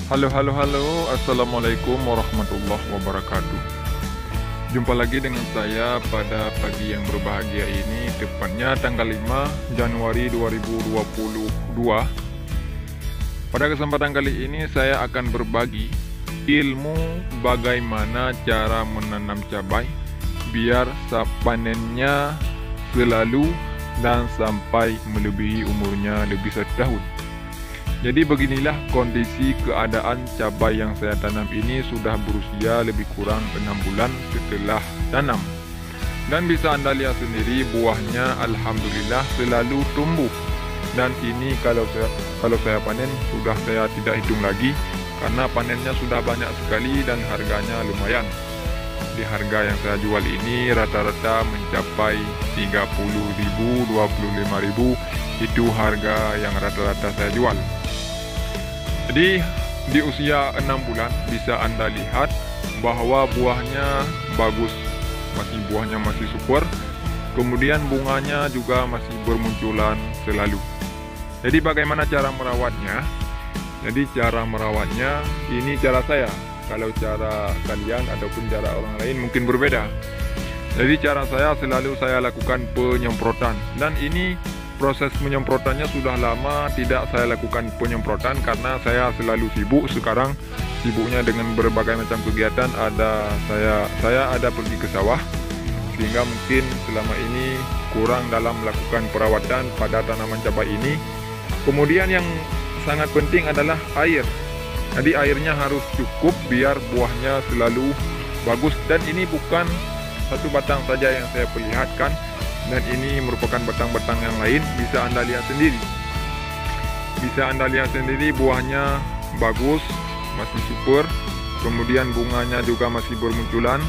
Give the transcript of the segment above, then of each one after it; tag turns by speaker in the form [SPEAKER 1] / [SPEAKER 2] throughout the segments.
[SPEAKER 1] Halo, Assalamualaikum warahmatullahi wabarakatuh. Jumpa lagi dengan saya pada pagi yang berbahagia ini, tepatnya tanggal 5 Januari 2022. Pada kesempatan kali ini saya akan berbagi ilmu bagaimana cara menanam cabai biar panennya selalu dan sampai melebihi umurnya lebih 1 tahun. Jadi beginilah kondisi keadaan cabai yang saya tanam ini sudah berusia lebih kurang 6 bulan setelah tanam. Dan bisa Anda lihat sendiri buahnya alhamdulillah selalu tumbuh. Dan ini kalau saya panen sudah saya tidak hitung lagi karena panennya sudah banyak sekali dan harganya lumayan. Di harga yang saya jual ini rata-rata mencapai 30.000, 25.000, itu harga yang rata-rata saya jual. Jadi di usia 6 bulan bisa Anda lihat bahwa buahnya bagus, buahnya masih super. Kemudian bunganya juga masih bermunculan selalu. Jadi bagaimana cara merawatnya? Jadi cara merawatnya ini cara saya. Kalau cara kalian ataupun cara orang lain mungkin berbeda. Jadi cara saya selalu saya lakukan penyemprotan. Dan ini proses penyemprotannya sudah lama tidak saya lakukan penyemprotan karena saya selalu sibuk sekarang. Sibuknya dengan berbagai macam kegiatan, saya ada pergi ke sawah, sehingga mungkin selama ini kurang dalam melakukan perawatan pada tanaman cabai ini. Kemudian yang sangat penting adalah air. Jadi airnya harus cukup biar buahnya selalu bagus. Dan ini bukan satu batang saja yang saya perlihatkan, dan ini merupakan batang-batang yang lain. Bisa Anda lihat sendiri buahnya bagus, masih super. Kemudian bunganya juga masih bermunculan.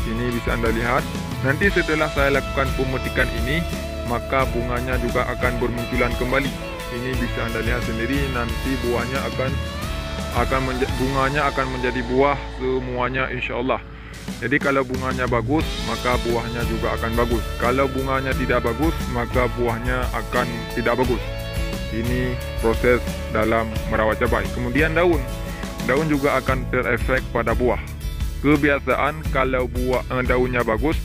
[SPEAKER 1] Ini bisa Anda lihat. Nanti setelah saya lakukan pemetikan ini, maka bunganya juga akan bermunculan kembali. Ini bisa Anda lihat sendiri, nanti buahnya bunganya akan menjadi buah semuanya insya Allah. Jadi kalau bunganya bagus, maka buahnya juga akan bagus. Kalau bunganya tidak bagus, maka buahnya akan tidak bagus. Ini proses dalam merawat cabai. Kemudian daun juga akan terefek pada buah. Kebiasaan kalau daunnya bagus,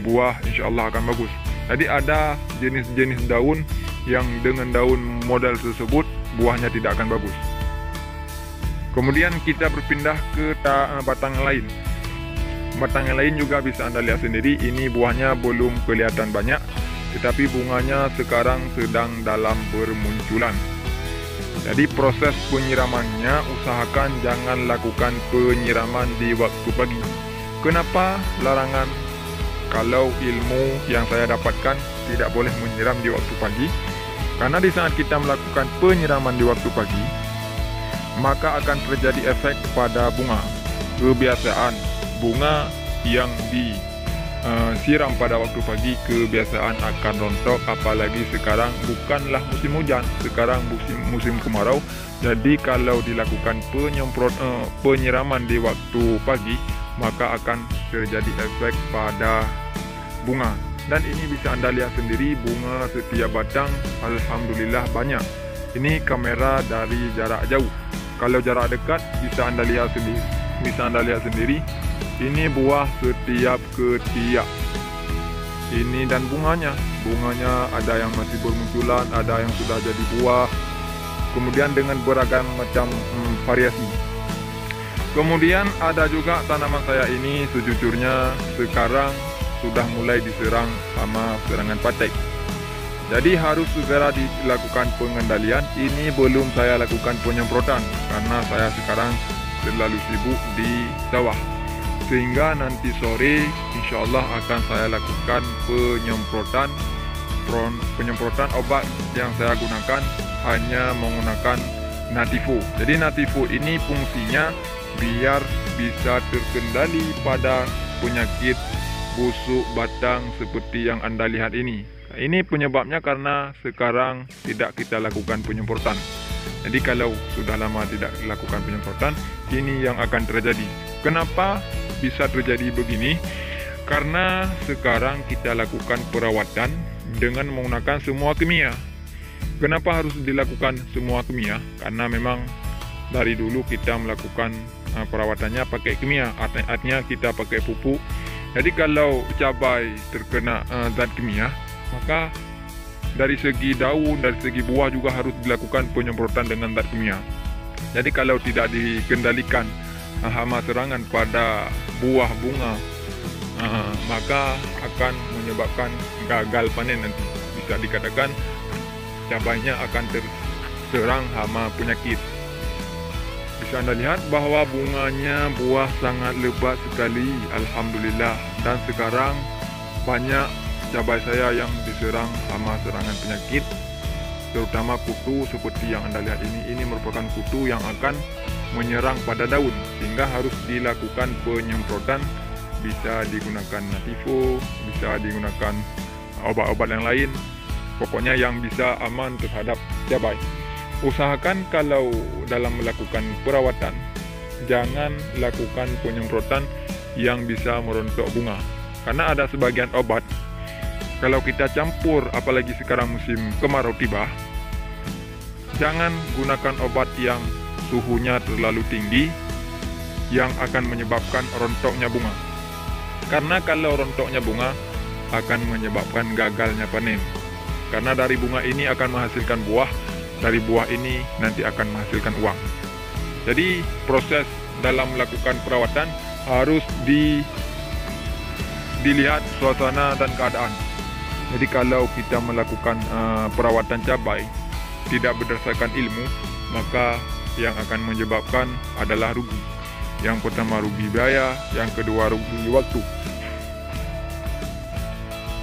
[SPEAKER 1] buah insya Allah akan bagus. Jadi ada jenis-jenis daun yang dengan daun model tersebut, buahnya tidak akan bagus. Kemudian kita berpindah ke batang lain. Batang yang lain juga bisa Anda lihat sendiri, ini buahnya belum kelihatan banyak, tetapi bunganya sekarang sedang dalam bermunculan. Jadi proses penyiramannya, usahakan jangan lakukan penyiraman di waktu pagi. Kenapa larangan? Kalau ilmu yang saya dapatkan tidak boleh menyiram di waktu pagi, karena di saat kita melakukan penyiraman di waktu pagi, maka akan terjadi efek pada bunga. Kebiasaan bunga yang disiram pada waktu pagi kebiasaan akan rontok, apalagi sekarang bukanlah musim hujan, sekarang musim kemarau. Jadi kalau dilakukan penyiraman di waktu pagi, maka akan terjadi efek pada bunga. Dan ini bisa Anda lihat sendiri, bunga setiap batang alhamdulillah banyak. Ini kamera dari jarak jauh. Kalau jarak dekat bisa Anda lihat sendiri, ini buah setiap ketiak. Ini dan bunganya ada yang masih bermunculan, ada yang sudah jadi buah. Kemudian dengan beragam macam variasi. Kemudian ada juga tanaman saya ini sejujurnya sekarang sudah mulai diserang sama serangan patek. Jadi harus segera dilakukan pengendalian. Ini belum saya lakukan penyemprotan karena saya sekarang terlalu sibuk di sawah. Sehingga nanti sore insya Allah akan saya lakukan penyemprotan obat. Yang saya gunakan hanya menggunakan Nativo. Jadi Nativo ini fungsinya biar bisa terkendali pada penyakit busuk batang seperti yang Anda lihat ini. Ini penyebabnya karena sekarang tidak kita lakukan penyemprotan. Jadi kalau sudah lama tidak lakukan penyemprotan, ini yang akan terjadi. Kenapa bisa terjadi begini? Karena sekarang kita lakukan perawatan dengan menggunakan semua kimia. Kenapa harus dilakukan semua kimia? Karena memang dari dulu kita melakukan perawatannya pakai kimia, artinya kita pakai pupuk. Jadi kalau cabai terkena zat kimia, maka dari segi daun, dari segi buah juga harus dilakukan penyemprotan dengan zat kimia. Jadi kalau tidak dikendalikan hama serangan pada buah bunga, maka akan menyebabkan gagal panen nanti. Bisa dikatakan cabainya akan terserang hama penyakit. Bisa Anda lihat bahwa bunganya buah sangat lebat sekali, alhamdulillah. Dan sekarang banyak cabai saya yang diserang hama serangan penyakit, terutama kutu seperti yang Anda lihat ini. Ini merupakan kutu yang akan menyerang pada daun, sehingga harus dilakukan penyemprotan. Bisa digunakan Natifo, bisa digunakan obat-obat yang lain, pokoknya yang bisa aman terhadap cabai. Usahakan kalau dalam melakukan perawatan, jangan lakukan penyemprotan yang bisa merontok bunga, karena ada sebagian obat kalau kita campur, apalagi sekarang musim kemarau tiba, jangan gunakan obat yang suhunya terlalu tinggi yang akan menyebabkan rontoknya bunga. Karena kalau rontoknya bunga akan menyebabkan gagalnya panen. Karena dari bunga ini akan menghasilkan buah, dari buah ini nanti akan menghasilkan uang. Jadi proses dalam melakukan perawatan harus dilihat suasana dan keadaan. Jadi kalau kita melakukan perawatan cabai tidak berdasarkan ilmu, maka yang akan menyebabkan adalah rugi. Yang pertama rugi biaya, yang kedua rugi waktu.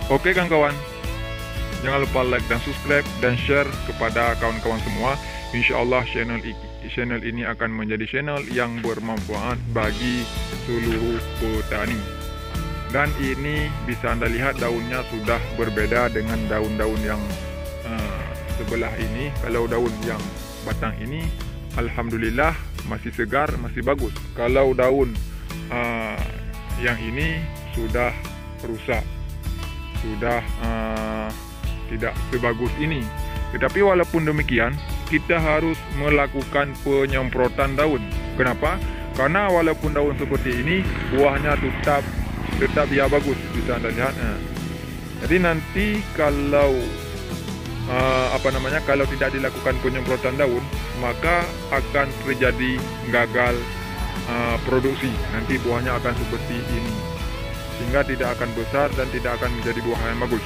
[SPEAKER 1] Oke kawan-kawan, jangan lupa like dan subscribe dan share kepada kawan-kawan semua. Insya Allah channel ini akan menjadi channel yang bermanfaat bagi seluruh petani. Dan ini bisa Anda lihat daunnya sudah berbeda dengan daun-daun yang sebelah ini. Kalau daun yang batang ini, alhamdulillah masih segar, masih bagus. Kalau daun yang ini sudah rusak, sudah tidak sebagus ini. Tetapi walaupun demikian, kita harus melakukan penyemprotan daun. Kenapa? Karena walaupun daun seperti ini, buahnya tetap ya bagus, bisa Anda lihat. Jadi nanti kalau kalau tidak dilakukan penyemprotan daun, maka akan terjadi gagal produksi. Nanti buahnya akan seperti ini, sehingga tidak akan besar dan tidak akan menjadi buah yang bagus.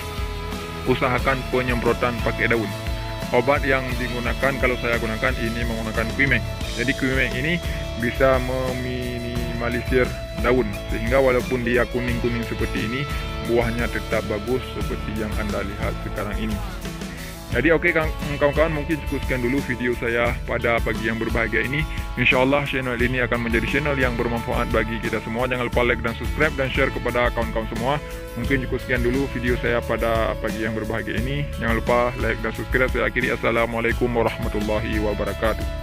[SPEAKER 1] Usahakan penyemprotan pakai daun. Obat yang digunakan, kalau saya gunakan ini menggunakan Quimeng. Jadi Quimeng ini bisa meminimalisir daun, sehingga walaupun dia kuning-kuning seperti ini, buahnya tetap bagus seperti yang Anda lihat sekarang ini. Jadi oke kawan-kawan, mungkin cukup sekian dulu video saya pada pagi yang berbahagia ini. Insya Allah channel ini akan menjadi channel yang bermanfaat bagi kita semua. Jangan lupa like dan subscribe dan share kepada kawan-kawan semua. Mungkin cukup sekian dulu video saya pada pagi yang berbahagia ini. Jangan lupa like dan subscribe. Saya akhiri. Assalamualaikum warahmatullahi wabarakatuh.